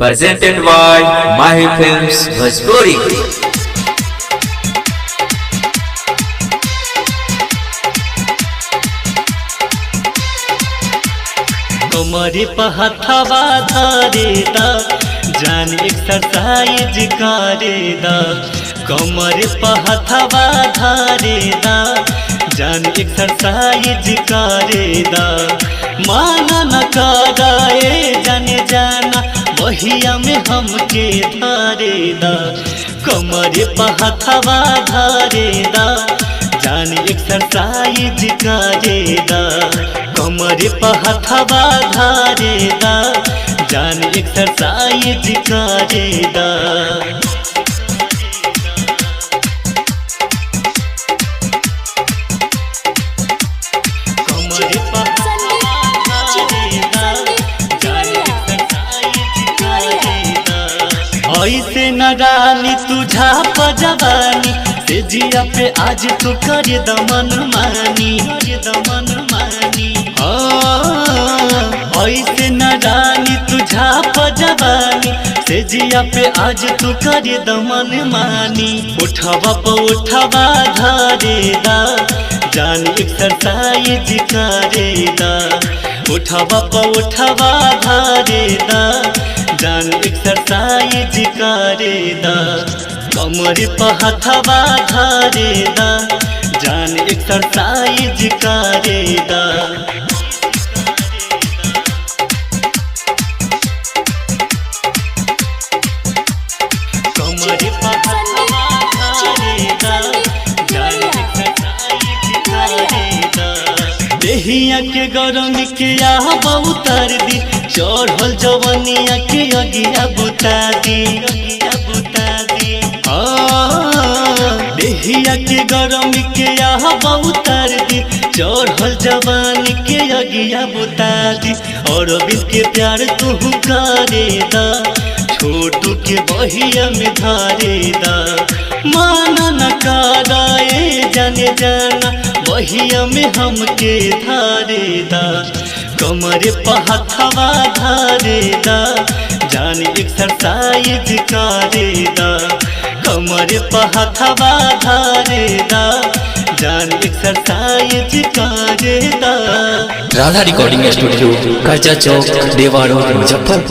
presented by Mahi Films Bhojpuri। कमरे पहथवा धारे दा जान एक्सरसाइज करे दा। कमरे पहथवा धारे दा जान एक्सरसाइज करे दा। माना न कराए जाने जाना बहिया में हमके धारे दा। कमरे पहथवा धारे दा जान एक्सरसाइज करे दा। कमरे पहथवा धारे दा जान एक्सरसाइज करे दा। कमरे पहथवा धारे दा जान एक्सरसाइज करे दा। ऐसे न रानी तुझा पजवानी से जिया पे आज तू कर दमन मानी, दमन मानी। ऐसे न रानी तुझा पजवानी से जिया पे आज तू कर दमन मानी। उठवा प उठवा धारे दा जान एक्सरसाइज करे दा। उठवा प उठवा धारे दा जान एक्सरसाइज करे दा। कमरे पहथवा धारे दा जान एक्सरसाइज करे दा। कमरे पहथवा धारे दा जान एक्सरसाइज करे दा। देहिया के गरम के आवा उतार दी चढ़ल जवनिया के अगिया बुता दी, अगिया बुता दी। देहिया के गरम के आवा उतार दी चढ़ल जवानी के अगिया बुता दी। और बिन के प्यार तू करे दा छोटू के बहिया में धारे दा। माना न कराए जाने जाना बहिया में हमके धारे दा। कमरे पहथवा धारे दा जान एक्सरसाइज करे दा। कमरे पहथवा धारे दा जान एक्सरसाइज करे दा। राधा रिकॉर्डिंग स्टूडियो कर्जा चौक देवा रोड मुजफ्फरपुर।